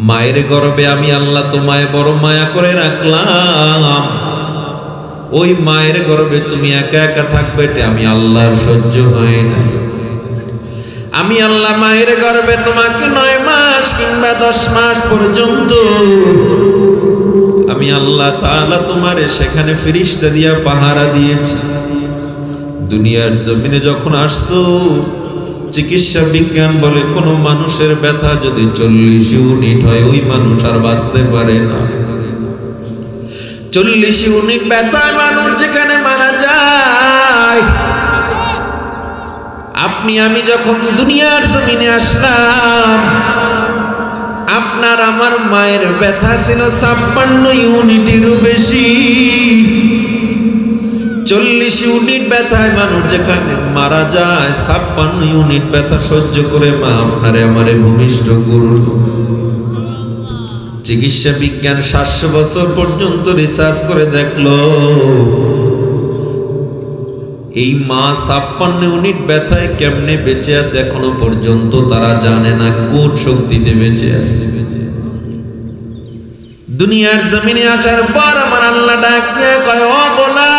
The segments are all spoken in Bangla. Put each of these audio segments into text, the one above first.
মায়ের গর্ভে আমি আল্লাহ তোমায় বড় মায়া করে রাখলাম, ওই মায়ের গর্ভে তুমি একা একা থাকবে, এটা আমি আল্লাহর সহ্য হয় না। আমি আল্লাহ মায়ের গর্ভে তোমাকে 9 মাস কিংবা 10 মাস পর্যন্ত আমি আল্লাহ তাআলা তোমারে সেখানে ফেরেশতা দিয়া পাহারা দিয়েছি। দুনিয়ার জমিনে যখন আসছো, চিকিৎসা বিজ্ঞান বলে কোন মানুষের ব্যথা যদি 40 ইউনিট হয়, ওই মানুষ আর বাঁচতে পারে না। 40 ইউনিট ব্যথায় মানুষ যেখানে মারা যায়। আপনি আমি যখন দুনিয়ার জমিনে আসলাম, আপনার আমার মায়ের ব্যথা ছিল 56 ইউনিটেরও বেশি। 40 ইউনিট ব্যথায় মানুষ যেখানে মারা যায়, 56 ইউনিট ব্যথা সহ্য করে মা আপনারে আমারে ভূমিষ্ঠ করল। চিকিৎসা বিজ্ঞান 700 বছর পর্যন্ত রিসার্চ করে দেখলো, এই মা 56 ইউনিট ব্যথায় কেমনে বেঁচে আছে এখনো পর্যন্ত তারা জানে না, কোন শক্তিতে বেঁচে আছে। দুনিয়ার জমিনে আসার পর আমার আল্লাহ ডাক দিয়ে কয়, ও গোলাম,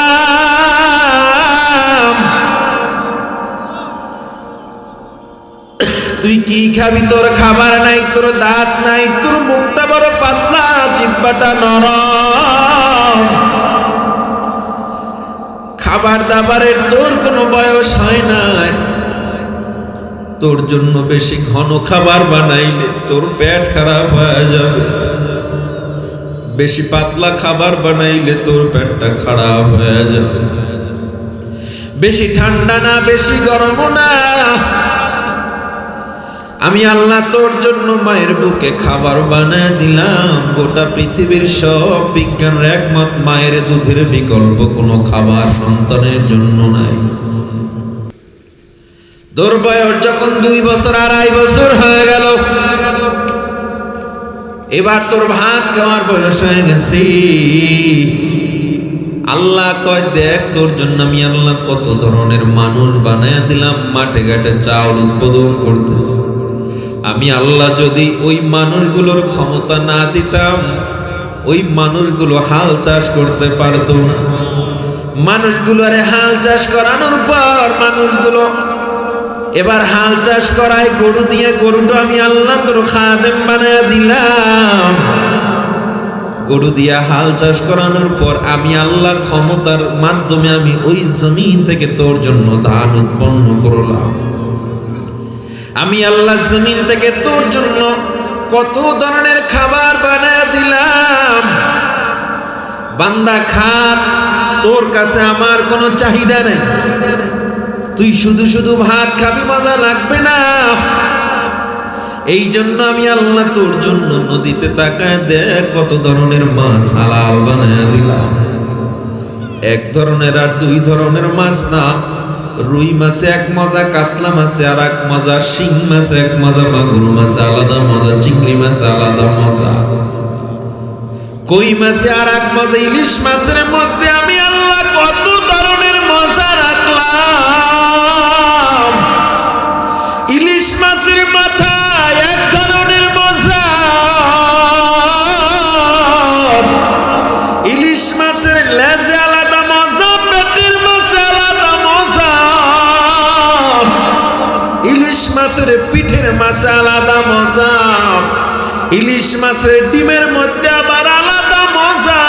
তুই কি খাবি? তোর খাবার নাই, তোর দাঁত নাই, তোর মুখটা বড় পাতলা, জিহ্বাটা নরম, খাবার দাবারের তোর কোনো বয়স হয় নাই। তোর জন্য বেশি ঘন খাবার বানাইলে তোর পেট খারাপ হয়ে যাবে, বেশি পাতলা খাবার বানাইলে তোর পেটটা খারাপ হয়ে যাবে। বেশি ঠান্ডা না, বেশি গরম না, আমি আল্লাহ তোর জন্য মায়ের বুকে খাবার বানায় দিলাম। গোটা পৃথিবীর সব বিজ্ঞানের একমত, মায়ের দুধের বিকল্প কোনো খাবার সন্তানের জন্য নাই। তোর বয়স যখন 2 বছর 2.5 বছর হয়ে গেল, এবার তোর ভাত খাওয়ার বয়স হয়ে গেছে। আল্লাহ কয়, দেখ তোর জন্য আমি আল্লাহ কত ধরনের মানুষ বানায় দিলাম, মাঠে ঘাটে চাউল উৎপাদন করতেছে। আমি আল্লাহ যদি ওই মানুষগুলোর ক্ষমতা না দিতাম, ওই মানুষগুলো হাল চাষ করতে পারতো না। মানুষগুলোরে হাল চাষ করানোর পর মানুষগুলো এবার হাল চাষ করায় গরু দিয়ে, গরুটা আমি আল্লাহ তোর খাদেম বানায় দিলাম। গরু দিয়া হাল চাষ করানোর পর আমি আল্লাহ ক্ষমতার মাধ্যমে আমি ওই জমিন থেকে তোর জন্য ধান উৎপন্ন করলাম। আমি আল্লাহ জমিন থেকে তোর জন্য কত ধরনের খাবার বানায় দিলাম। বান্দা খা, তোর কাছে আমার কোনো চাহিদা নেই, তুই শুধু শুধু ভাত খাবি, মজা লাগবে না। এই জন্য আমি আল্লাহ তোর জন্য নদীতে তাকায় দেখ কত ধরনের মাছ হালাল বানায় দিলাম। 1 ধরনের আর 2 ধরনের মাছ না, রুই মাছে 1 মজা, কাতলা মাছে আর 1 মজা, শিং মাছে 1 মজা, মাগুর মাছে আলাদা মজা, চিংড়ি মাছে আলাদা মজা, কই মাছে আর 1 মজা, ইলিশ মাছের মধ্যে আমি আল্লাহ কত ধরনের মজা রাখলাম। ইলিশ মাছের মাথায় 1 ধরনের মজা, ইলিশ মাছের লেজে আলাদা মজা, পেটের মাছে আলাদা মজা, ইলিশ মাছের পিঠের মাছে আলাদা মজা, ইলিশ মাছের ডিমের মধ্যে আবার আলাদা মজা।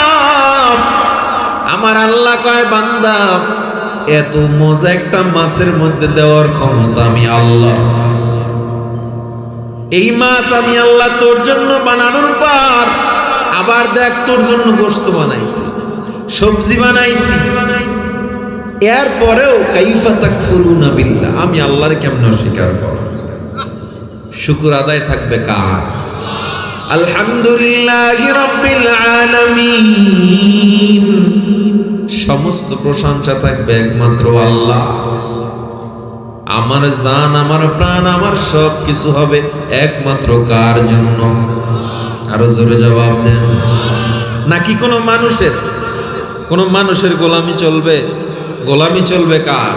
আমার আল্লাহ কয়, বান্দা এত মজা একটা মাছের মধ্যে দেওয়ার ক্ষমতা আমি আল্লাহ। এই মাছ আমি আল্লাহ তোর জন্য বানানোর পর আবার দেখ তোর জন্য গোশত বানাইছি, সবজি বানাইছি, এরপরেও কাইফা তাকফুরুনা বিল্লাহ, আমি আল্লাহর কেমন অস্বীকার করব? শুকর আদায় থাকবে কার? আলহামদুলিল্লাহি রাব্বিল আলামিন। সমস্ত প্রশংসা থাকবে একমাত্র আল্লাহ। আমার জান, আমার প্রাণ, আমার সব কিছু হবে একমাত্র কার জন্য? আরো জোরে জবাব দেন। নাকি কোনো মানুষের গোলামি চলবে? গোলামি চলবে কার?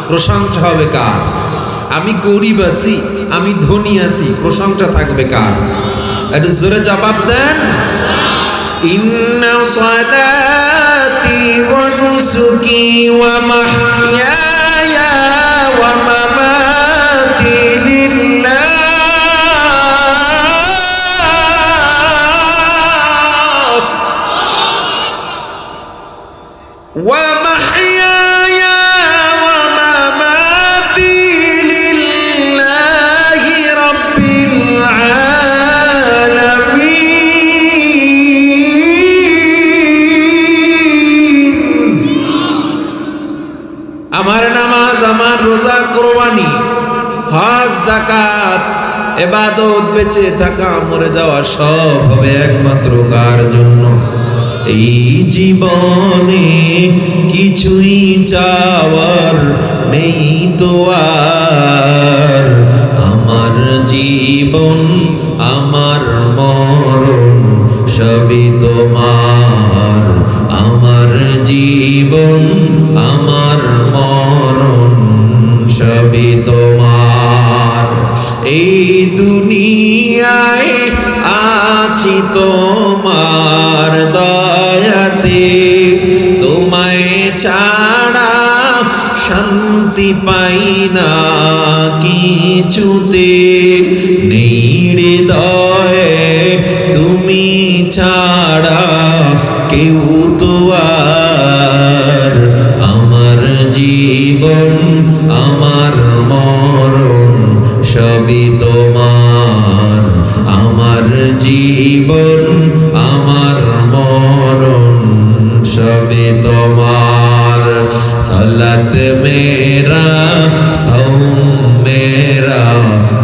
প্রশংসা হবে কার? আমি গরিব আছি, আমি ধনী আছি, প্রশংসা থাকবে কার? একটু জোরে জবাব দেন। ইন্না সালাতি ওয়া নুসুকি ওয়া মাহইয়ায়া ওয়া মামাতি লিল্লাহ ওয়া মাহইয়ায়া ওয়া মামাতি লিল্লাহি রাব্বিল আমার নামাজ, আমার রোজা, কুরবানি, হজ, যাকাত, ইবাদত, বেঁচে থাকা, মরে যাওয়া সব হবে একমাত্র কার জন্য? এই জীবনে কিছুই চাওয়ার নেই তো আর, আমার জীবন আমার মরণ সবই তোমার, আমার জীবন আমার মরণ সবই তোমার। এই দুনিয়ায় আছি তোমার দয়াতে, তোমায় ছাড়া শান্তি পাই না কিছুতে, নেই হৃদয়ে তুমি ছাড়া কেউ তো আর, আমার জীবন আমার মরণ সবই তোমার, আমার জীবন আমার মরণ সবই তোমার। সালাত মেরা সৌম মেরা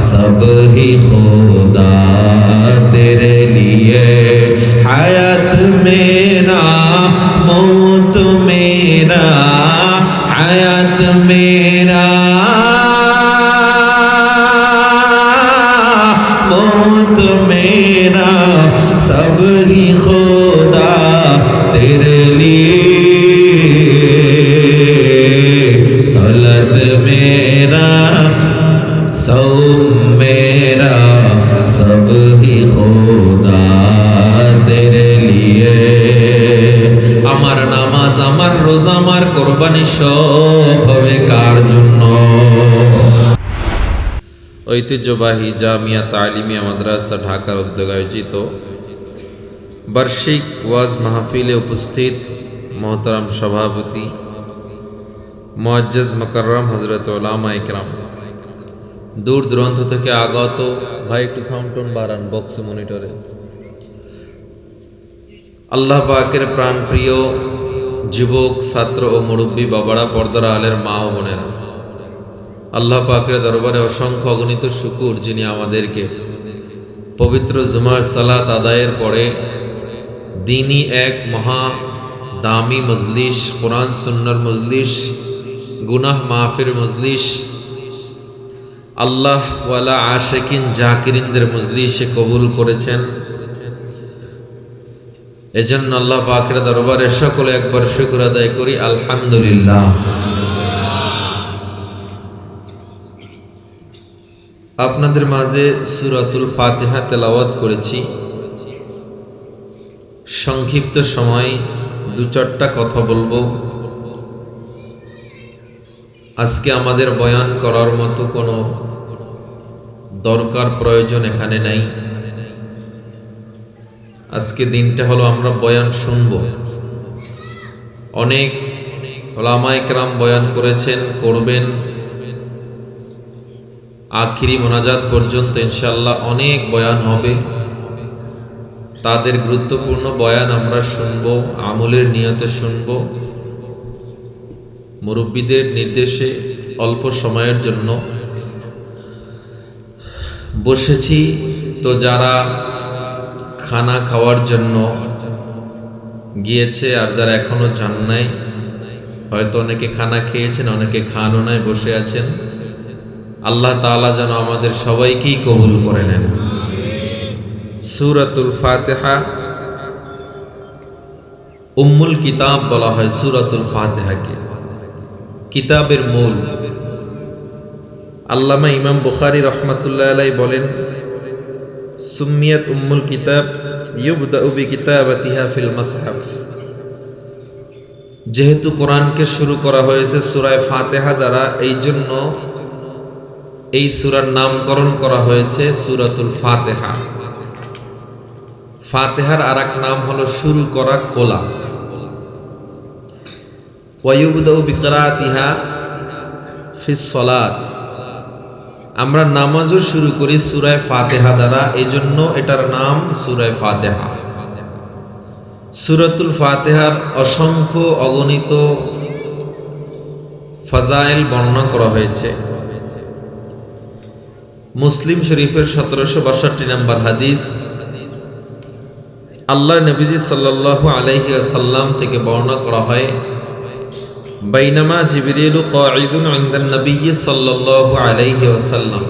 সব হি खुदा तेरे लिए, हयात मेरा मौत मेरा, हयात मेरा मौत मेरा सब ही खुदा तेरे लिए, सलत मेरा सौम मेरा सब ही खुदा तेरे लिए। আমার নামাজ, আমার রোজা, আমার কোরবানি সব হবে কার জন্য? ঐতিহ্যবাহী জামিয়া তালিমিয়া মাদ্রাসা ঢাকার উদ্যোগে আয়োজিত বার্ষিক ওয়াজ মাহফিলে উপস্থিত মোহতারাম সভাপতি মুআজ্জাজ মুকাররম হযরত উলামা ইকরাম, দূর দূরান্ত থেকে আগত ভাই, একটু সাউন্ড টোন বাড়ান বক্স মনিটরে। আল্লাহ পাকের প্রাণ প্রিয় যুবক, ছাত্র ও মুরব্বী বাবারা, পর্দার আলের মা ও বোনেরা, আল্লাহ পাকের দরবারে অসংখ্য অগণিত শুকুর, যিনি আমাদেরকে পবিত্র জুমার সালাত আদায়ের পরে দিনই এক মহা দামি মজলিস, কোরআন সুন্নাহর মজলিস, গুনাহ মাফির মজলিস, আল্লাহ ওয়ালা আশিকিন জাকিরিনদের মজলিসে কবুল করেছেন। এজন্য আল্লাহ পাকের দরবারে সকলে একবার শুকর আদায় করি, আলহামদুলিল্লাহ। আপনাদের মাঝে সূরাতুল ফাতিহা তেলাওয়াত করেছি। সংক্ষিপ্ত সময় দু চারটা কথা বলবো। আজকে আমাদের বয়ান করার মতো কোনো দরকার প্রয়োজন এখানে নাই। আজকে দিনটা হলো আমরা বয়ান শুনব। অনেক উলামা ইকরাম বয়ান করেছেন, করবেন, আখিরি মোনাজাত পর্যন্ত ইনশাআল্লাহ অনেক বয়ান হবে। তাদের গুরুত্বপূর্ণ বয়ান আমরা শুনব, আমলের নিয়তে শুনব। মুরব্বীদের নির্দেশে অল্প সময়ের জন্য বসেছি। তো যারা খানা খাওয়ার জন্য গিয়েছে আর যারা এখনো যান নাই, হয়তো অনেকে খানা খেয়েছেন, অনেকে খানও নাই, বসে আছেন, আল্লাহ তাআলা যেন আমাদের সবাইকেই কবুল করে নেন। সূরাতুল ফাতিহা উম্মুল কিতাব বলা হয় সূরাতুল ফাতিহাকে, কিতাবের মূল। আল্লামা ইমাম বুখারী রহমাতুল্লাহ আলাইহি বলেন, সুম্মিয়াত উম্মুল কিতাব ইউবদাউ বিকিতাবাতিহা ফিল মাসহাফ। যেহেতু কোরআনকে শুরু করা হয়েছে সূরা ফাতিহা দ্বারা, এই জন্য এই সূরার নামকরণ করা হয়েছে সূরাতুল ফাতিহা। ফাতিহার আরেক নাম হলো শুরু করা, খোলা। ওয়ায়ুবদাউ বিকিরাআতিহা ফিস সালাত। আমরা নামাজও শুরু করি সূরা ফাতিহা দ্বারা, এই জন্য এটার নাম সূরা ফাতিহা। সূরাতুল ফাতিহার অসংখ্য অগণিত ফাজাইল বর্ণনা করা হয়েছে। মুসলিম শরীফের 1762 নম্বর হাদিস, আল্লাহর নবীজি সাল্লাল্লাহু আলাইহি ওয়াসাল্লাম থেকে বর্ণনা করা হয়, বাইনামা জিবরিলু কাঈদুন ইনদান নবী সাল্লাল্লাহু আলাইহি ওয়াসাল্লাম।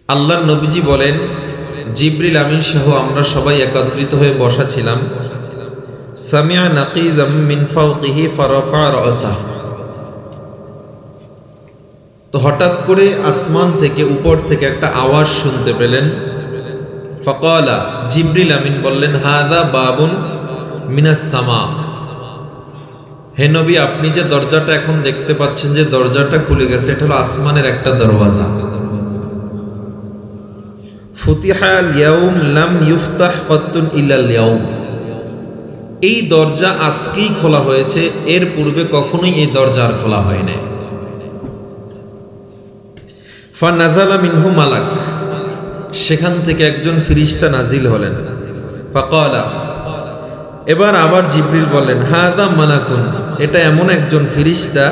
আল্লাহর নবীজি বলেন, জিবরিল আমিন সহ আমরা সবাই একত্রিত হয়ে বসা ছিলাম। সামিআ নাকিযাম মিন ফাওকিহি ফারাফা রাসাহ। তো হঠাৎ করে আসমান থেকে, উপর থেকে একটা আওয়াজ শুনতে পেলেন। ফাকালা, জিবরিল আমিন বললেন, হাযা বাবুন মিনাস সামা। হে নবী, আপনি যে দরজাটা এখন দেখতে পাচ্ছেন, যে দরজাটা খুলে গেছে, এটা হলো আসমানের একটা দরওয়াজা। ফুতিহা আল-ইয়াউম লাম ইফতাহ কাত্তুন ইল্লাল ইয়াউম। এই দরজা আজকেই খোলা হয়েছে, এর পূর্বে কখনোই এই দরজা আর খোলা হয় নাই। ফানাজালা মিনহু মালাক। সেখান থেকে একজন ফেরেশতা নাজিল হলেন। ফাকালা, এবার আবার জিবরিল বলেন, হাযা মালাকুন। এটা এমন একজন ফেরেশতা,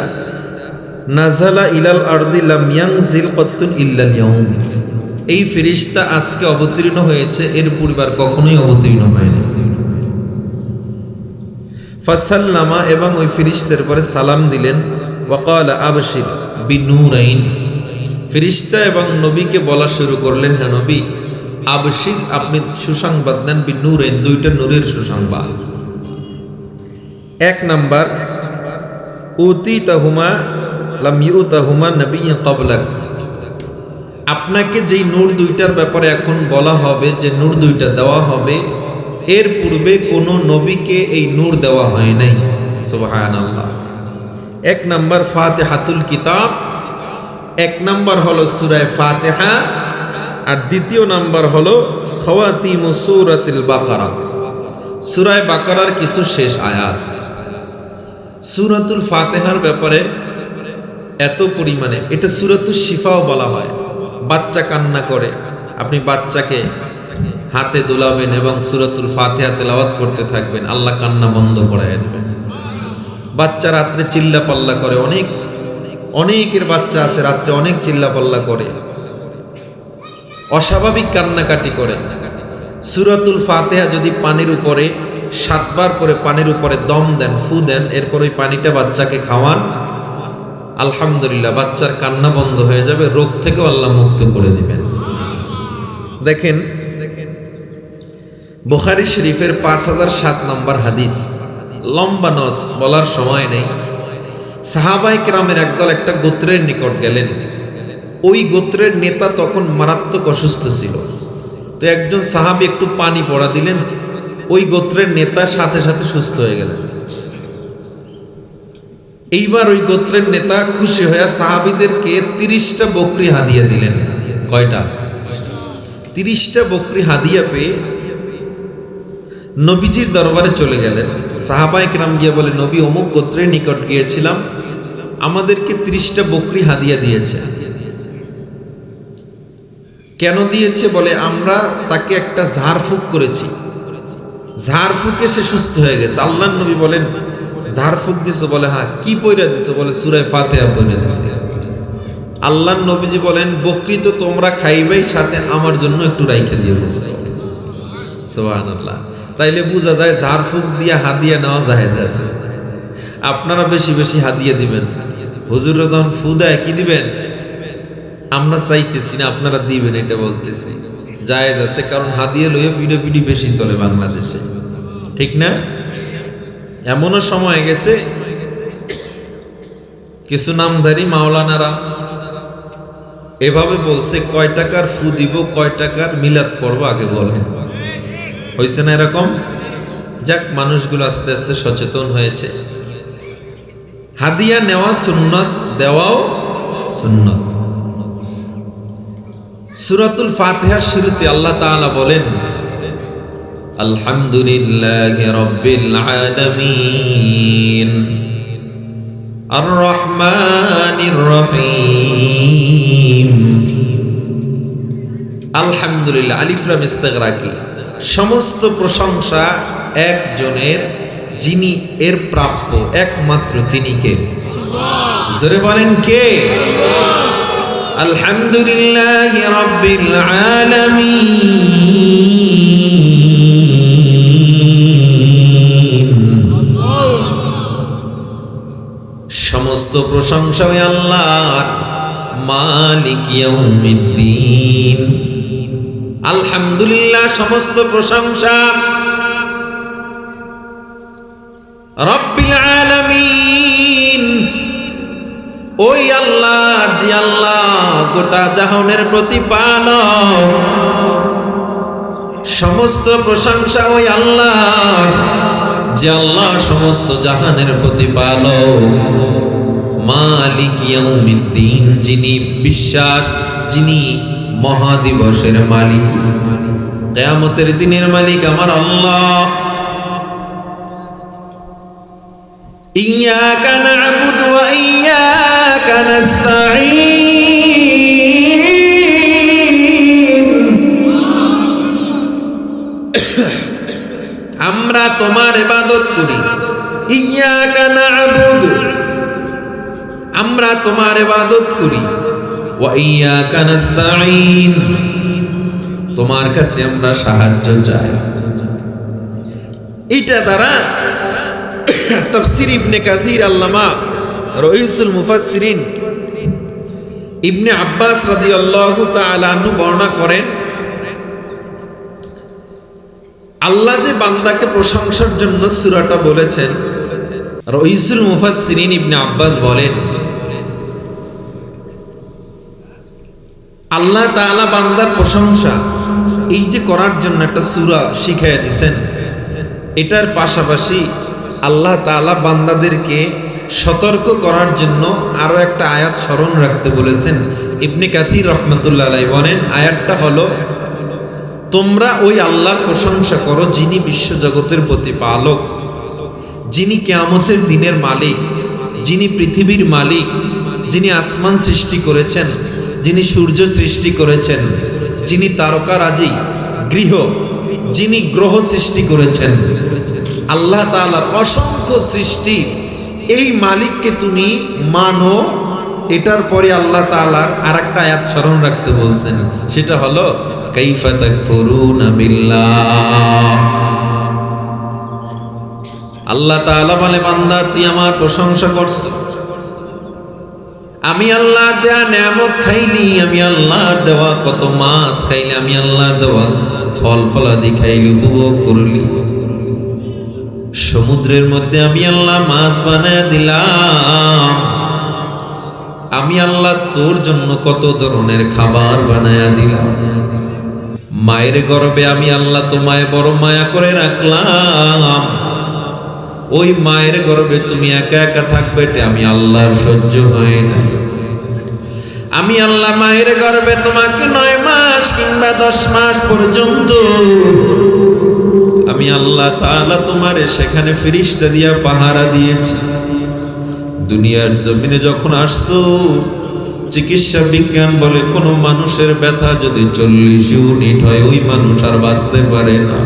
নাজালা ইলাল আরদি লাম ইয়ানজিল কাত্তুন ইল্লাল ইয়াউম। এই ফেরেশতা আজকে অবতীর্ণ হয়েছে, এর পূর্বে কখনোই অবতীর্ণ হয়নি। ফাসাল্লামা, এবং ওই ফেরেশতার পরে সালাম দিলেন। ওয়াকালা আবশির বিনূরাইন। ফেরেশতা এবং নবীকে বলা শুরু করলেন, হ্যাঁ নবী, আবশির, আপনি সুসংবাদ দেন, বিনূরাইন, দুইটা নূরের সুসংবাদ। এক নাম্বার, উতিতাহুমা লাম ইউতাহুমা নবিয়্যুন ক্বাবলাক। আপনাকে যেই নূর দুইটার ব্যাপারে এখন বলা হবে, যে নূর দুইটা দেওয়া হবে, এর পূর্বে কোনো নবীকে এই নূর দেওয়া হয় নাই। সুবহানাল্লাহ। এক নাম্বার ফাতিহাতুল কিতাব, এক নাম্বার হলো সূরা ফাতিহা, আর দ্বিতীয় নাম্বার হলো খাওয়াতিমু সূরাতুল বাকারা, সূরা বাকারার কিছু শেষ আয়াত। সূরাতুল ফাতিহার ব্যাপারে এত পরিমাণে, এটা সূরাতুশ শিফাও বলা হয়। বাচ্চা কান্না করে, আপনি বাচ্চাকে হাতে দোলাবেন এবং সূরাতুল ফাতিহা তেলাওয়াত করতে থাকবেন, আল্লাহ কান্না বন্ধ করায় দেবেন। বাচ্চা রাত্রে চিল্লা পাল্লা করে, অনেকের বাচ্চা আছে রাত্রে অনেক চিল্লা পাল্লা করে, অস্বাভাবিক কান্নাকাটি করে। সূরাতুল ফাতিহা যদি পানির উপরে 7 বার করে পানির উপরে দম দেন, ফু দেন, এরপর ওই পানিটা বাচ্চাকে খাওয়ান, আলহামদুলিল্লাহ, বাচ্চার কান্না বন্ধ হয়ে যাবে, রোগ থেকেও আল্লাহ মুক্ত করে দিবেন। দেখেন, বুখারী শরীফের 5007 নম্বর হাদিস, লম্বা নস, বলার সময় নেই। সাহাবায়ে কেরামের একদল একটা গোত্রের নিকট গেলেন। ওই গোত্রের নেতা তখন মারাত্মক অসুস্থ ছিল। তো একজন সাহাবী একটু পানি পড়া দিলেন, ওই গোত্রের নেতা সাথে সাথে সুস্থ হয়ে গেলেন। এইবার ওই গোত্রের নেতা খুশি হয়ে সাহাবীদেরকে 30টা বকরি হাদিয়া দিলেন। কয়টা? 30টা বকরি হাদিয়া পেয়ে নবীজির দরবারে চলে গেলেন। সাহাবায়ে কেরাম গিয়ে বলে, নবী অমুক গোত্রের নিকট গিয়েছিলাম, আমাদেরকে 30টা বকরি হাদিয়া দিয়েছে। কেন দিয়েছে? বলে, আমরা তাকে একটা ঝাড়ফুঁক করেছি, ঝাড়ফুঁকে সে সুস্থ হয়ে গেছে। আল্লাহর নবী বলেন, ঝাড়ফুঁক দিছো? বলে, হ্যাঁ। কি পয়রা দিছো? বলে, সূরা ফাতিহা পয়রা দিছে। আল্লাহর নবীজি বলেন, বকরি তো তোমরা খাইবেই, সাথে আমার জন্য একটু রাইখে দিও। সুবহানাল্লাহ। তাইলে বোঝা যায় ঝাড়ফুঁক দিয়ে হাদিয়া নেওয়া জায়েজ আছে। আপনারা বেশি বেশি হাদিয়া দিবেন। হুজুররা যখন ফু দেয়, কি দিবেন? আমরা চাইতেছি না, আপনারা দিবেন, এটা বলতেছি। জায়েজ আছে, কারণ হাদিয়া লইয়া পিডি বেশি চলে বাংলাদেশে, ঠিক না? এমনও সময় গেছে কিছু নামধারী মাওলানারা এভাবে বলছে কয় টাকার ফু দিব, কয় টাকার মিলাদ পড়বো আগে বলেন। হয়েছে না এরকম? যাক, মানুষগুলো আস্তে আস্তে সচেতন হয়েছে। হাদিয়া নেওয়া সুন্নত, দেওয়াও সুন্নত। সূরাতুল ফাতিহার শুরুতে আল্লাহ তাআলা বলেন আলহামদুলিল্লাহি রাব্বিল আলামিন আর রহমানির রহিম। আলহামদুলিল্লাহ, আলিফ লাম ইস্তিগরাকি, সমস্ত প্রশংসা একজনের, যিনি এর প্রাপ্য, একমাত্র তিনি কে? জোরে বলেন কে? আলহামদুলিল্লাহি রাব্বিল আলামিন। সমস্ত প্রশংসা ওই আল্লাহর, মালিক ইয়াউমিদ্দিন। আলহামদুলিল্লাহ, সমস্ত প্রশংসা রব্বিল আলামিন, ওই আল্লাহ, যে আল্লাহ গোটা জাহানের প্রতিপালক। সমস্ত প্রশংসা ওই আল্লাহ, যে আল্লাহ সমস্ত জাহানের প্রতিপালক। মালিক ইয়াউমিদ্দিন, যিনি বিশ্বাস, যিনি মহাদিবসের মালিক, কিয়ামতের দিনের মালিক আমার আল্লাহ। ইয়্যাকা না'বুদু ওয়া ইয়্যাকা নাস্তাঈন। আমরা তোমার ইবাদত করি। ইয়্যাকা না'বুদু, আমরা তোমার ইবাদত করি। ওয়া ইয়্যাকা নাস্তাঈন, তোমার কাছে আমরা সাহায্য চাই। এটা দ্বারা তাফসীর ইবনে কাসির, আল্লামা রাইসুল মুফাসসিরিন ইবনে আব্বাস রাদিয়াল্লাহু তাআলা আনহু বর্ণনা করেন, আল্লাহ যে বান্দাকে প্রশংসার জন্য সূরাটা বলেছেন, রাইসুল মুফাসসিরিন ইবনে আব্বাস বলেন আল্লাহ তাআলা বান্দার প্রশংসা এই যে করার জন্য একটা সূরা শিখাইয়া দিয়েছেন, এটার পাশাপাশি আল্লাহ তাআলা বান্দাদেরকে সতর্ক করার জন্য আরো একটা আয়াত স্মরণ রাখতে বলেছেন। ইবনে কাসির রাহমাতুল্লাহ আলাইহি বলেন, আয়াতটা হলো, তোমরা ওই আল্লাহর প্রশংসা করো যিনি বিশ্বজগতের প্রতিপালক, যিনি কিয়ামতের দিনের মালিক, যিনি পৃথিবীর মালিক, যিনি আসমান সৃষ্টি করেছেন, যিনি সূর্য সৃষ্টি করেছেন, যিনি তারকারাজি, গৃহ, যিনি গ্রহ সৃষ্টি করেছেন। আল্লাহ তাআলার অসংখ্য সৃষ্টি, এই মালিককে তুমি মানো। এটার পরে আল্লাহ তাআলার আরেকটা আয়াত স্মরণ রাখতে বলছেন, সেটা হলো কাইফা তাকফুরুনা বিল্লাহ। আল্লাহ তাআলা বলে, বান্দা তুই আমার প্রশংসা করছো, আমি আল্লাহর দেয়া নিয়ামত খাইলি, আমি আল্লাহর দেওয়া কত মাছ খাইলি, আমি আল্লাহর দেওয়া ফল ফলাদি খাইলি, উপভোগ করলি। সমুদ্রের মধ্যে আমি আল্লাহ মাছ বানায় দিলাম, আমি আল্লাহ তোর জন্য কত ধরনের খাবার বানায় দিলাম। মায়ের গর্ভে আমি আল্লাহ তোমায় বড় মায়া করে রাখলাম, ওই মায়ের গর্ভে তুমি একা একা থাকবে, এটা আমি আল্লাহর সহ্য হয় না। আমি আল্লাহ মায়ের গর্ভে তোমাকে 9 মাস কিংবা 10 মাস পর্যন্ত আমি আল্লাহ তাআলা তোমারে সেখানে ফেরেশতা দিয়া পাহারা দিয়েছি। দুনিয়ার জমিনে যখন আসছো, চিকিৎসা বিজ্ঞান বলে কোন মানুষের ব্যথা যদি 40 ইউনিট হয়, ওই মানুষ আর বাঁচতে পারে না।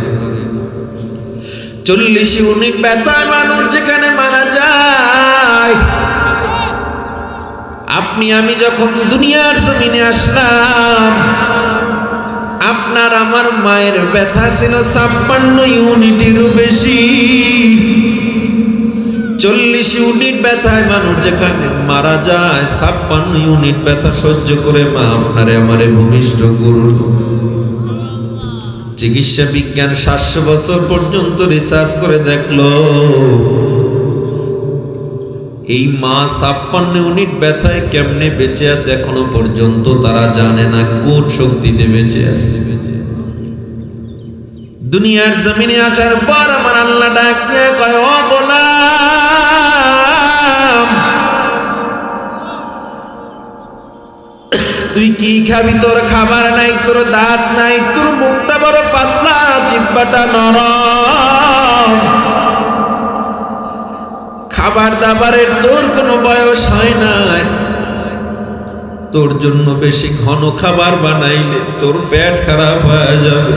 40 ইউনিট ব্যথায় মানুষ যেখানে মারা যায়। আপনি আমি যখন দুনিয়ার জমিনে আসলাম, আপনার আমার মায়ের ব্যথা ছিল 56 ইউনিটেরও বেশি। 40 ইউনিট ব্যথায় মানুষ যেখানে মারা যায়, 56 ইউনিট ব্যথা সহ্য করে মা আপনারে আমারে ভূমিষ্ঠ করল। চিকিৎসা বিজ্ঞান 700 বছর পর্যন্ত রিসার্চ করে দেখলো, এই মা 56 ইউনিট ব্যথায় কেমনে বেঁচে আছে এখনো পর্যন্ত তারা জানে না, কোন শক্তিতে বেঁচে আছে। দুনিয়ার জমিনে আসার পর আমার আল্লাহ ডাক দিয়ে কয়, ও গোলাম, তুই কি খাবি? তোর খাবার নাই, তোর দাঁত নাই, তোর মুখটা বড় পাতলা, জিহ্বাটা নরম, খাবার দাবারের তোর কোনো বয়স হয় নাই। তোর জন্য বেশি ঘন খাবার বানাইলে তোর পেট খারাপ হয়ে যাবে,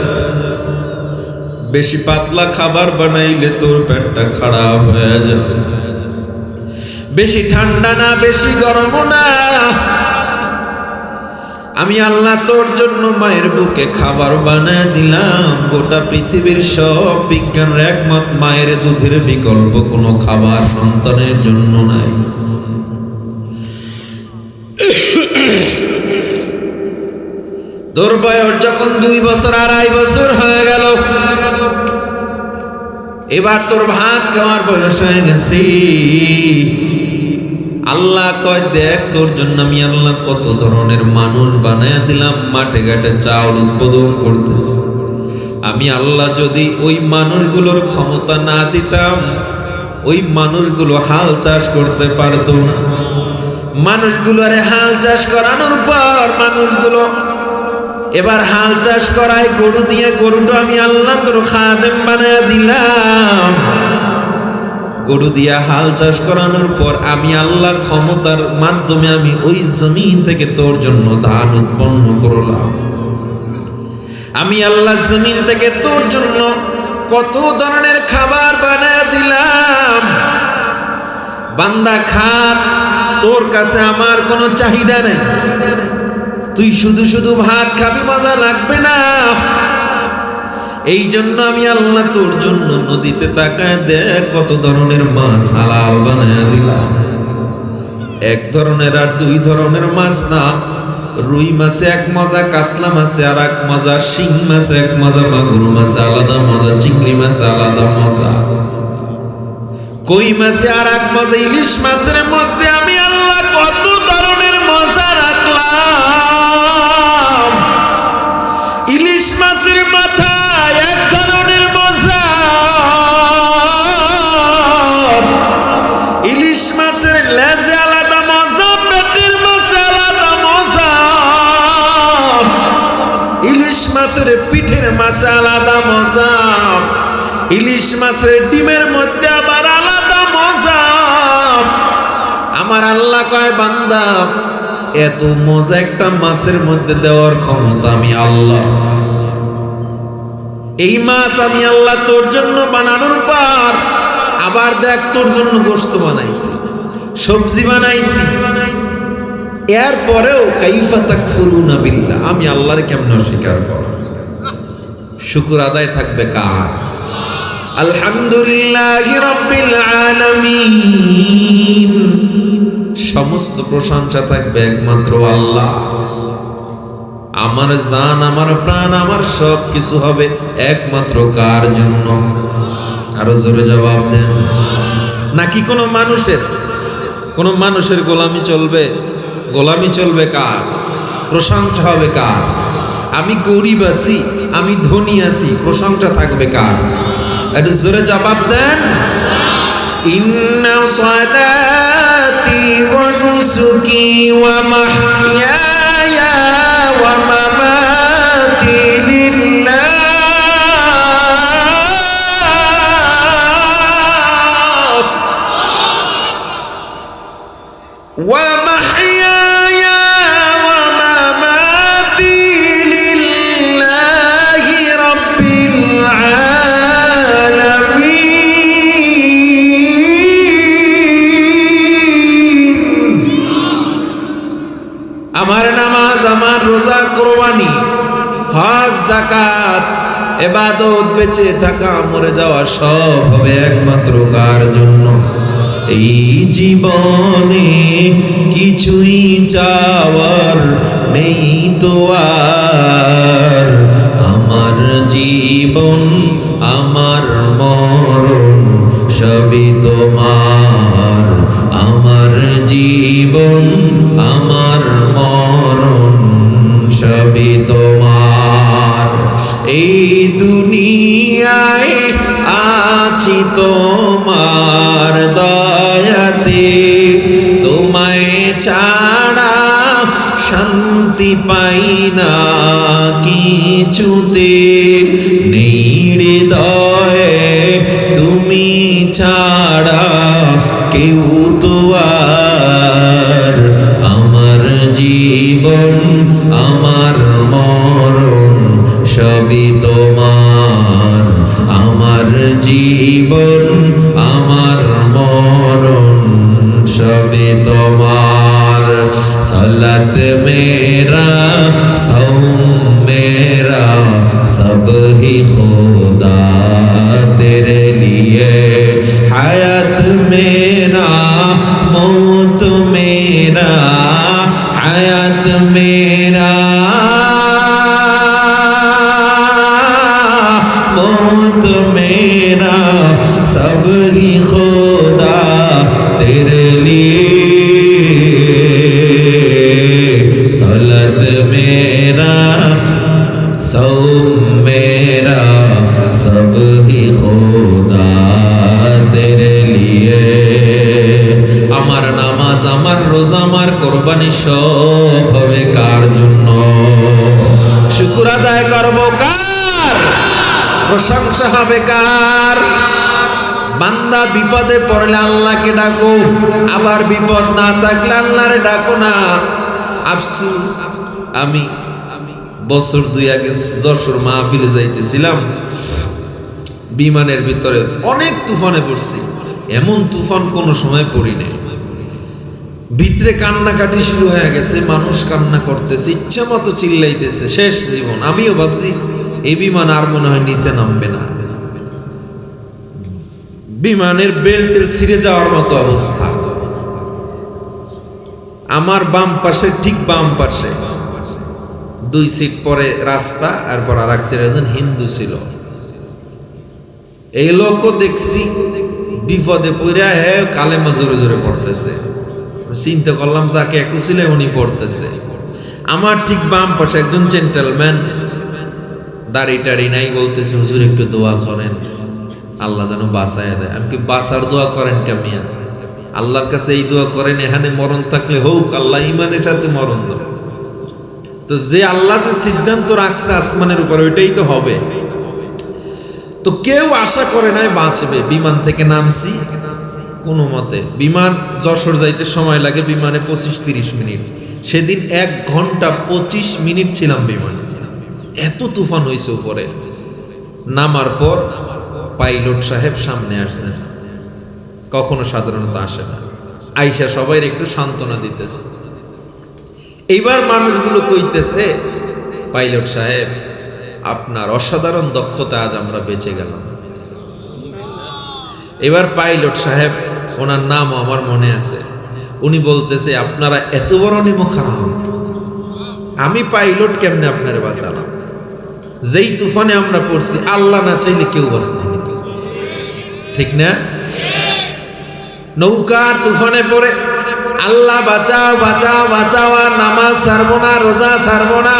বেশি পাতলা খাবার বানাইলে তোর পেটটা খারাপ হয়ে যাবে। বেশি ঠান্ডা না, বেশি গরম না, আমি আল্লাহ তোর জন্য মায়ের বুকে খাবার বানায় দিলাম। গোটা পৃথিবীর সব বিজ্ঞানের একমত, মায়ের দুধের বিকল্প কোনো খাবার সন্তানের জন্য নাই। তোর বয়স যখন 2 বছর 2.5 বছর হয়ে গেল, এবার তোর ভাত খাওয়ার বয়স হয়ে গেছে। আল্লাহ কয়, দেখ তোর জন্য আমি আল্লাহ কত ধরনের মানুষ বানায় দিলাম, মাঠে ঘাটে চাউল উৎপাদন করতেছে। আমি আল্লাহ যদি ওই মানুষগুলোর ক্ষমতা না দিতাম, ওই মানুষগুলো হাল চাষ করতে পারতো না। মানুষগুলোর হাল চাষ করানোর পর মানুষগুলো এবার হাল চাষ করায় গরু দিয়ে, গরুটা আমি আল্লাহ তোর খাদেম বানায় দিলাম। গরু দিয়া হাল চাষ করানোর পর আমি আল্লাহ ক্ষমতার মাধ্যমে আমি ওই জমিন থেকে তোর জন্য ধান উৎপন্ন করলাম। আমি আল্লাহ জমিন থেকে তোর জন্য কত ধরনের খাবার বানায় দিলাম। বান্দা খা, তোর কাছে আমার কোনো চাহিদা নেই, তুই শুধু শুধু ভাত খাবি, মজা লাগবে না। এই জন্য আমি আল্লাহ তোর জন্য নদীতে তাকায় দেখ কত ধরনের মাছ হালাল বানায় দিলাম। 1 ধরনের আর 2 ধরনের মাছ না, রুই মাছে এক মজা, কাতলা মাছে আর এক মজা, শিং মাছে এক মজা, মাগুর মাছে আলাদা মজা, চিংড়ি মাছে আলাদা মজা, কই মাছে আর এক মজা, ইলিশ মাছের মধ্যে আমি আল্লাহ কত ধরনের মজা রাখলাম। ইলিশ মাছের মাথা এক ধরনের মজা, ইলিশ মাছের লেজে আলাদা মজা, পেটের মাছে আলাদা মজা, ইলিশ মাছের পিঠের মাছে আলাদা মজা, ইলিশ মাছের ডিমের মধ্যে আবার আলাদা মজা। আমার আল্লাহ কয়, বান্দা এত মজা একটা মাছের মধ্যে দেওয়ার ক্ষমতা আমি আল্লাহ। এই মাছ আমি আল্লাহ তোর জন্য বানানোর পর আবার দেখ তোর জন্য গোশত বানাইছি, সবজি বানাইছি, এরপরেও কাইফা তাকফুরুনা বিল্লাহ, আমি আল্লাহর কেমন অস্বীকার করো? শুকর আদায় থাকবে কার? আলহামদুলিল্লাহি রাব্বিল আলামিন। সমস্ত প্রশংসা থাকবে একমাত্র আল্লাহ। আমার জান, আমার প্রাণ, আমার সব কিছু হবে একমাত্র কার জন্য? আরো জোরে জবাব দেন। নাকি কোনো মানুষের গোলামি চলবে? গোলামি চলবে কার? প্রশংসা হবে কার? আমি গরিব আছি, আমি ধনী আছি, প্রশংসা থাকবে কার? একটু জোরে জবাব দেন। ইন্না সালাতি ওয়া নুসুকি ওয়া মাহইয়ায়া ওয়া মামাতি লিল্লাহ ওয়া মাহইয়ায়া ওয়া মামাতি লিল্লাহি রাব্বিল আমার নামাজ, আমার রোজা, কুরবানি, হজ, যাকাত, ইবাদত, বেঁচে থাকা, মরে যাওয়া সব হবে একমাত্র কার জন্য? এই জীবনে কিছুই চাওয়ার নেই তো আর, আমার জীবন আমার মরণ সবই তোমার, আমার তোমার। এই দুনিয়ায় আছি তোমার দয়াতে, তোমায় ছাড়া শান্তি পাই না কিছুতে। নেই হৃদয়ে তুমি ছাড়া কেউ তো আর, আমার জীবন আমার মরণ সবই তোমার। আমার জীবন আমার মরণ সবই তোমার। সালাত মেরা সৌম মেরা সব হি खुदा तेरे लिए। हयात मेरा मौत मेरा, हयात मेरा मौत मेरा सब ही खुदा तेरे लिए। सलत मेरा सौम मेरा सब ही खुदा तेरे लिए। আমার নামাজ আমার রোজা আমার কোরবানি সব হবে কার জন্য? শুকর আদায় করব কার? প্রশংসা হবে কার? বান্দা বিপদে পড়লে আল্লাহকে ডাকো, আবার বিপদ না থাকলে আল্লাহরে ডাকো না। আফসোস, আমি বছর 2 আগে যশোর মাহফিলে যাইতেছিলাম, বিমানের ভিতরে অনেক তুফানে পড়ছি, এমন তুফান কোনো সময় পড়ি নাই। ভিতরে কান্নাকাটি শুরু হয়ে গেছে, মানুষ কান্না করতেছে, ইচ্ছা মতো চিল্লাইতেছে, শেষ জীবন। আমিও ভাবছি এই বিমান আর মনে হয় নিচে নামবে না, বিমানের বেল্টের ছিঁড়ে যাওয়ার মতো অবস্থা। আমার বাম পাশে, ঠিক বাম পাশে 2 সিট পরে রাস্তা, আর পর আর এক সিট একজন হিন্দু ছিল। এই লোকও দেখছি বিপদে পড়ে কালেমা জোরে জোরে পড়তেছে। চিন্তা করলাম যাকে একু ছিল উনি পড়তেছে। আমার ঠিক বাম পাশে একজন জেন্টেলম্যান, দাড়ি টাড়ি নাই, বলতেছে হুজুর একটু দোয়া করেন, আল্লাহ যেন বাঁচায় দেয়। আমি কি বাঁচার দোয়া করেন কামিয়া? আল্লাহর কাছে এই দোয়া করেন এখানে মরণ থাকলে হোক, আল্লাহ ইমানের সাথে মরণ দেয়। তো যে আল্লাহ যে সিদ্ধান্ত রাখছে আসমানের উপর, ওইটাই তো হবে। তো কেউ আশা করে নাই বাঁচবে। বিমান থেকে নামছি কোনো মতে। বিমান যশোর যাইতে সময় লাগে বিমানে 25-30 মিনিট। সেদিন 1 ঘন্টা 25 মিনিট ছিলাম বিমানে, এত তুফান হয়েছে উপরে। নামার পর পাইলট সাহেব সামনে আসছেন, কখনো সাধারণত আসে না। আইসা সবাই একটু সান্ত্বনা দিতেছে। এইবার মানুষগুলো কইতেছে, পাইলট সাহেব আপনার অসাধারণ দক্ষতা, আজ আমরা বেঁচে গেলাম। এবার পাইলট সাহেব, ওনার নাম আমার মনে আছে, উনি বলতেছে আপনারা এত বড় নিমখ হারাম, আমি পাইলট কেমনে আপনারে বাঁচালাম? যেই তুফানে আমরা পড়ছি, আল্লাহ না চাইলে কেউ বাঁচতে না, ঠিক না? নৌকার তুফানে পড়ে আল্লাহ বাঁচাও বাঁচাও বাঁচাও, আর নামাজ ছাড়বো না, রোজা ছাড়বো না,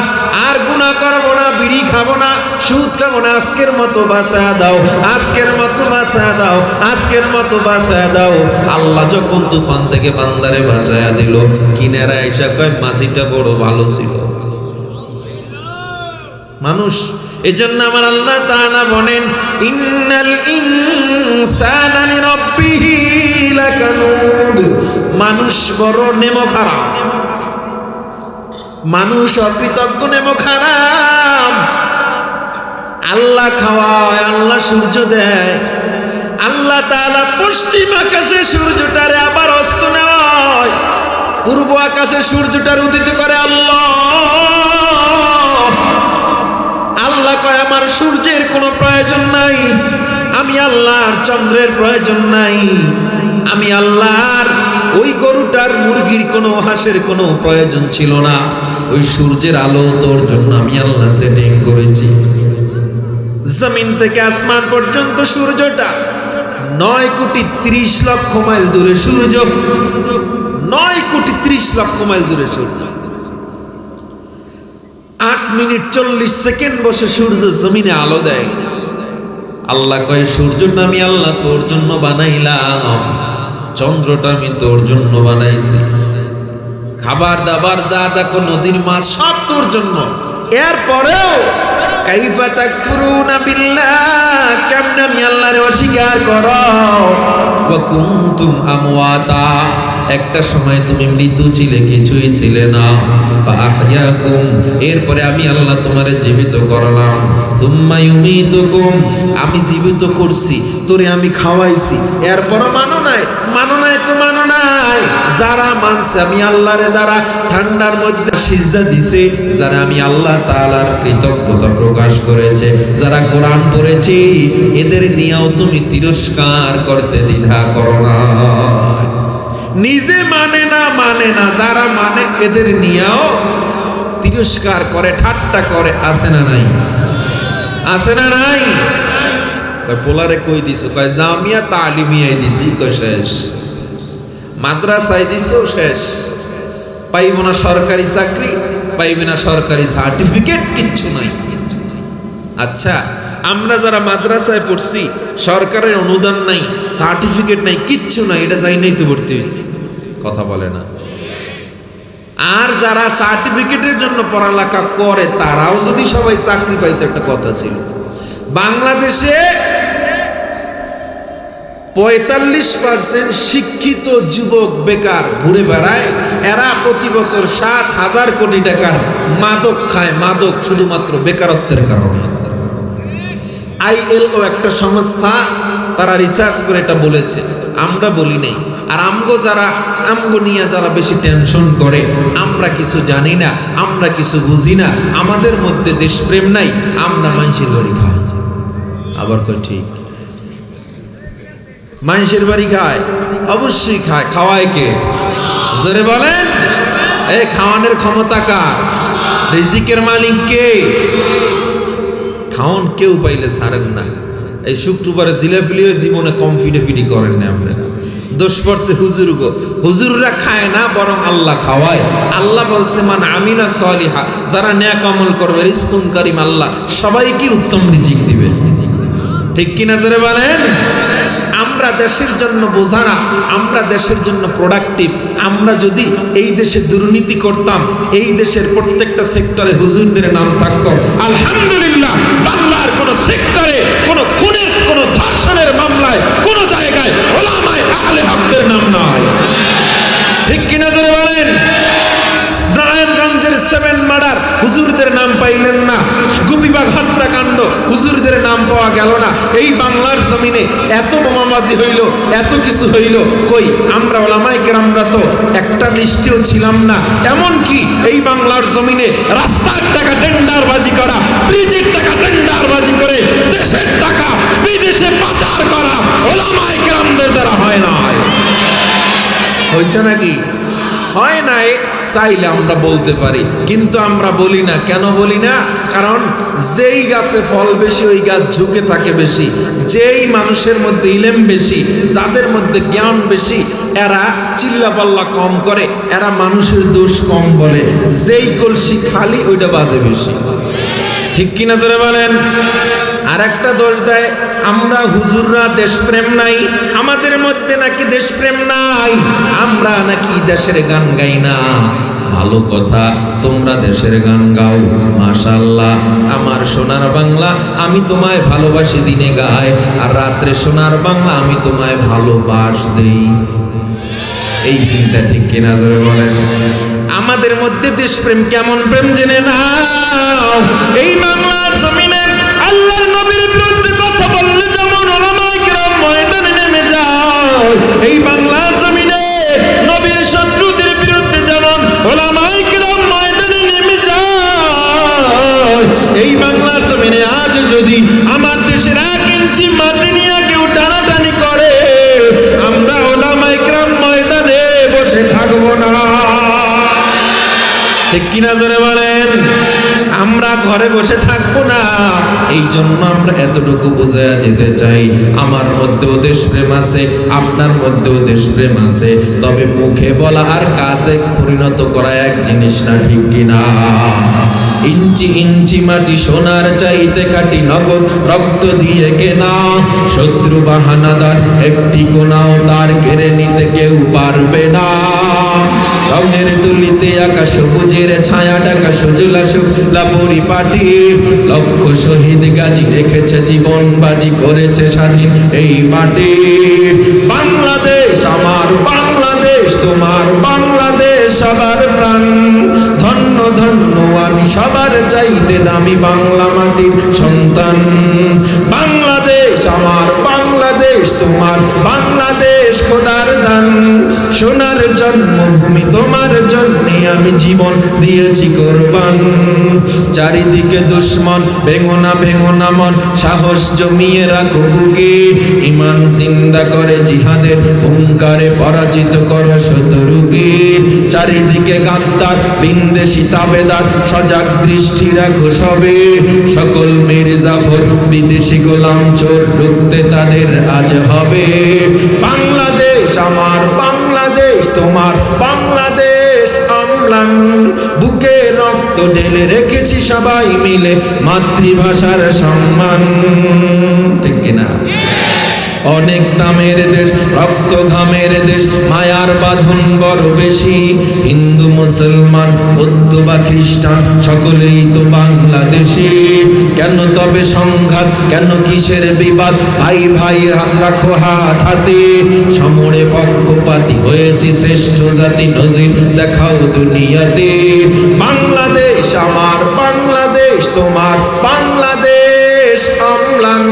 আর গুনাহ করবো না, বিড়ি খাবো না, সুদ খাবো না, আজকের মতো বাঁচা দাও, আজকের মতো বাঁচা দাও, আজকের মতো বাঁচা দাও। আল্লাহ যখন তুফান থেকে বান্দারে বাঁচায়া দিল, কিনারা এসা কয় মাঝিটা বড় ভালো ছিল। মানুষ, এজন্য আমার আল্লাহ তাআলা বলেন, ইন্নাল ইনসানা লিরাব্বিহি লাকানুদ, মানুষ বড় নেমখ হারাম, মানুষ অকৃতজ্ঞ নেমখ হারাম। আল্লাহ খাওয়ায়, আল্লাহ সূর্য দেয়, আল্লাহ তাআলা পশ্চিম আকাশে সূর্যটারে আবার অস্ত নেয়, পূর্ব আকাশে সূর্যটার উদিত করে আল্লাহ। আল্লাহ কয় আমার সূর্যের কোনো প্রয়োজন নাই, আমি আল্লাহর চন্দ্রের প্রয়োজন নাই, আমি আল্লাহর ওই গরুটার মুরগির কোনো হাঁসের কোনো প্রয়োজন ছিল না। ওই সূর্যের আলো তোর জন্য আমি আল্লাহ সেটিং করেছি। জমিন থেকে আসমান পর্যন্ত সূর্যটা 9,30,00,000 মাইল দূরে সূর্য, 9,30,00,000 মাইল দূরে সূর্য। 8 মিনিট 40 সেকেন্ড বসে সূর্য জমিনে আলো দেয়। আল্লাহ কয় সূর্যটা আমি আল্লাহ তোর জন্য বানাইলাম, চন্দ্রটা আমি তোর জন্য বানাইছি, খাবার দাবার যা দেখো নদীর মাছ সব তোর জন্য। এরপরেও কাইফা তাকফুরুনা বিল্লাহ, কেমনে আমি আল্লাহরে অস্বীকার করো। ওয়া কুনতুম আমওয়াতা, একটা সময় তুমি মৃত্যু ছিলে, কিছুই ছিলে না। ফাআহইয়াকুম, এরপরে আমি আল্লাহ তোমারে জীবিত করলাম। সুম্মা ইউমিতুকুম, আমি জীবিত করছি, তোরে আমি খাওয়াইছি, এরপরও মানো নাই, মানো নাই তো মানো নাই। যারা মানছে আমি আল্লাহরে, যারা ঠান্ডার মধ্যে সিজদা দিছে, যারা আমি আল্লাহ তাআলার কৃতজ্ঞতা প্রকাশ করেছে, যারা কোরআন পড়েছে, এদের নিয়েও তুমি তিরস্কার করতে দ্বিধা করো না। নিজে মানে না, যারা মানে এদের নিয়েও তিরস্কার করে, ঠাট্টা করে। আছে না নাই? আছে না নাই? কয় পোলারে কই দিছো? কয় জামিয়া তালিমিয়ায় দিছি। কয় শেষ। মাদ্রাসায় দিছো? শেষ। পাইব না সরকারি চাকরি, পাইবে না সরকারি সার্টিফিকেট, কিচ্ছু নাই। আচ্ছা, আমরা যারা মাদ্রাসায় পড়ছি, সরকারের অনুদান নাই, সার্টিফিকেট নাই, কিচ্ছু নাই, এটা যাই নাই তো ভর্তি হয়েছি। কথা বলে না। আর যারা সার্টিফিকেটের জন্য পড়ালেখা করে, তারাও যদি সবাই চাকরি পাইতো, একটা কথা ছিল। বাংলাদেশে 45% শিক্ষিত যুবক বেকার ঘুরে বেড়ায়। এরা প্রতি বছর 7,000 কোটি টাকার মাদক খায়, মাদক শুধুমাত্র বেকারত্বের কারণে। ILO একটা সংস্থা, তারা রিসার্চ করে এটা বলেছে, আমরা বলি নাই। আর আমগো নিয়ে যারা বেশি টেনশন করে, আমরা কিছু জানি না, আমরা কিছু বুঝি না, আমাদের মধ্যে দেশপ্রেম নাই, আমরা মানুষের বাড়ি খাই। আবার কয় ঠিক, মানুষের বাড়ি খায়, অবশ্যই খায়। খাওয়ায় কে? জোরে বলেন। এই খাওয়ানোর ক্ষমতা কার? রিজিকের মালিক কে? খাওন কেউ পাইলে ছাড়েন না। এই শুক্রবারে জিলাফিলি জীবনে কম ফিডি করেন না আপনারা। দোষ পড়ছে হুজুর গো, হুজুররা খায় না, বরং আল্লাহ খাওয়ায়। আল্লাহ বলছে মান আমিলা সলিহা, যারা নেক আমল করবে, রিজকুন কারীম, আল্লাহ সবাইকে উত্তম রিজিক দিবে। ঠিক কিনা জোরে বলেন। আমরা দেশের জন্য বোঝা না, আমরা দেশের জন্য প্রোডাক্টিভ। আমরা যদি এই দেশে দুর্নীতি করতাম, এই দেশের প্রত্যেকটা সেক্টরে হুজুরদের নাম থাকতো, আলহামদুলিল্লাহ। বাংলার কোন সেক্টরে, কোন খুনের, কোন ধর্ষণের মামলায়, কোন জায়গায় ওলামায়ে আহলে হকের নাম নাই। ঠিক কিনা জোরে বলেন। নারায়ণগঞ্জের 7 মার্ডার, হুজুরদের নাম পাইলেন না। গোপীবাগ হত্যাকাণ্ড, হুজুরদের নাম পাওয়া গেল না। এই বাংলার জমিনে এত বোমাবাজি হইল, এত কিছু হইল, কই আমরা ওলামায়ে কেরামরা তো একটা লিস্টেও ছিলাম না। এমন কি এই বাংলার জমিনে রাস্তার টাকা টেন্ডারবাজি করা, ব্রিজের টাকা টেন্ডারবাজি করে দেশের টাকা বিদেশে পাচার করা ওলামায়ে কেরামদের দ্বারা হয় না। হয়েছে নাকি? হয় নাই। চাইলে আমরা বলতে পারি, কিন্তু আমরা বলি না। কেন বলি না? কারণ যেই গাছে ফল বেশি, ওই গাছ ঝুঁকে থাকে বেশি। যেই মানুষের মধ্যে ইলম বেশি, যাদের মধ্যে জ্ঞান বেশি, এরা চিল্লাপাল্লা কম করে, এরা মানুষের দোষ কম বলে। যেই কলসি খালি, ওইটা বাজে বেশি। ঠিক কিনা জোরে বলেন। আর একটা দোষ দেয়, আমরা হুজুররা দেশপ্রেম নাই, আমাদের মধ্যে নাকি দেশপ্রেম নাই, আমরা নাকি দেশের গান গাই না। ভালো কথা, তোমরা দেশের গান গাও, মাশাআল্লাহ। আমার সোনার বাংলা, আমি তোমায় ভালোবাসি দিনে গায়, আর রাত্রে সোনার বাংলা, আমি তোমায় ভালোবাস দেই। এই চিন্তা ঠিক কিনা জোরে বলেন। আমাদের মধ্যে দেশপ্রেম কেমন প্রেম জেনে নাও। এই বাংলার জমিনে আল্লাহর নবীর বিরুদ্ধে কথা বললে যেমন ওলামায়ে কেরাম ময়দানে নেমে যায়, এই বাংলার জমিনে নবীর শত্রুদের বিরুদ্ধে যেমন ওলামায়ে কেরাম ময়দানে নেমে যায়, এই বাংলার জমিনে আজ যদি আমার দেশের 1 ইঞ্চি মাটি নিয়ে কেউ টানাটানি করে, আমরা ওলামায়ে কেরাম ময়দানে বসে থাকবো না। ঠিক কিনা জোরে বলেন। আমরা ঘরে বসে থাকবো না। এই জন্য আমরা এতটুকু বোঝায় যেতে চাই, আমার মধ্যেও দেশপ্রেম আছে, আপনার মধ্যেও দেশপ্রেম আছে, তবে মুখে বলা আর কাজে পরিণত করা এক জিনিস না। ঠিক কিনা? ইঞ্চি ইঞ্চি মাটি সোনার চাইতে কাটি নগদ রক্ত দিয়ে কেনা। শত্রু বাহানাদার একটি কোনাও তার কেড়ে নিতে কেউ পারবে না। রঙের তুলিতে আঁকা সবুজের ছায়া ঢাকা সুজলা শুক্লা পরিপাটি। লক্ষ শহীদ গাজী রেখেছে জীবন বাজি, করেছে স্বাধীন এই মাটি। বাংলাদেশ আমার বাংলাদেশ তোমার বাংলাদেশ সবার প্রাণ। ধন্য ধন্য আমি সবার চাইতে দামি বাংলা মাটির সন্তান। বাংলাদেশ আমার বাংলাদেশ তোমার বাংলাদেশ খোদার দান। সোনার জন্মভূমি তোমার জন্যে আমি জীবন দিয়েছি কোরবান। চারিদিকে দুশ্মন ভেঙো না মন, সাহস জমিয়ে রাখো বুকে। ঈমান জিন্দা করে জিহাদের হুঙ্কারে পরাজিত করো শত্রুকে। চারিদিকে গাদ্দার বিন্দেশি তাবেদার, সজাগ দৃষ্টি রাখো সবে। সকল মির্জাফর বিদেশি গোলাম চোর, ঢুকতে তাদের আজ হবে। বাংলাদেশ আমার বাংলাদেশ তোমার বাংলাদেশ অম্লান। বুকে রক্ত ঢেলে রেখেছি সবাই মিলে মাতৃভাষার সম্মান। ঠিক কিনা? অনেক দামের দেশ, রক্ত ঘামের দেশ, মায়ার বাঁধন বড় বেশি। হিন্দু মুসলমান বৌদ্ধ বা খ্রিস্টান সকলেই তো বাংলাদেশি। কেন তবে সংঘাত, কেন কিসের বিবাদ? ভাই ভাই হাত রাখো হাত হাতে। সমরে পক্ষপাতী হয়েছি শ্রেষ্ঠ জাতি, নজির দেখাও দুনিয়াতে। বাংলাদেশ আমার বাংলাদেশ তোমার বাংলাদেশ অম্লান।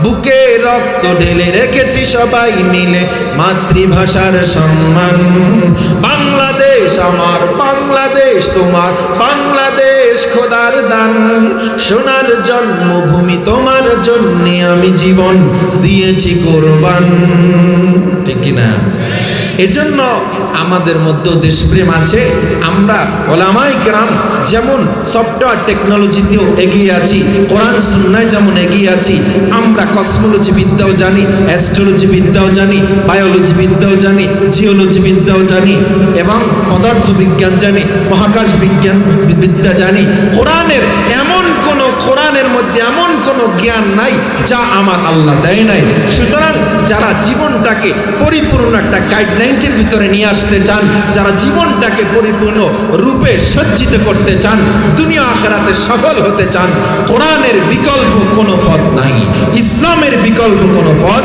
বুকে রক্ত ঢেলে রেখেছি সবাই মিলে মাতৃভাষার সম্মান। বাংলাদেশ আমার বাংলাদেশ তোমার বাংলাদেশ খোদার দান। সোনার জন্মভূমি তোমার জন্যে আমি জীবন দিয়েছি কোরবান। ঠিক কিনা? এজন্য আমাদের মধ্যে দেশপ্রেম আছে। আমরা ওলামায়ে কেরাম যেমন সফটওয়্যার টেকনোলজিতেও এগিয়ে আছি, কোরআন সুন্নায় যেমন এগিয়ে আছি, আমরা কসমোলজি বিদ্যাও জানি, অ্যাস্ট্রোলজি বিদ্যাও জানি, বায়োলজি বিদ্যাও জানি, জিওলজি বিদ্যাও জানি এবং পদার্থ বিজ্ঞান জানি, মহাকাশ বিজ্ঞান বিদ্যা জানি। কোরআনের মধ্যে এমন কোনো জ্ঞান নাই যা আমার আল্লাহ দেয় নাই। সুতরাং যারা জীবনটাকে পরিপূর্ণ একটা গাইডলাইনের ভিতরে নিয়ে আসতে চান, যারা জীবনটাকে পরিপূর্ণ রূপে সজ্জিত করতে চান, দুনিয়া আখিরাতে সফল হতে চান, কোরআনের বিকল্প কোনো পথ নাই, ইসলামের বিকল্প কোনো পথ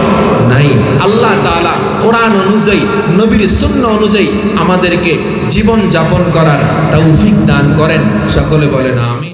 নাই। আল্লাহ তাআলা কোরআন অনুযায়ী, নবীর সুন্নাহ অনুযায়ী আমাদেরকে জীবন যাপন করার তৌফিক দান করেন। সকলে বলেন আমিন।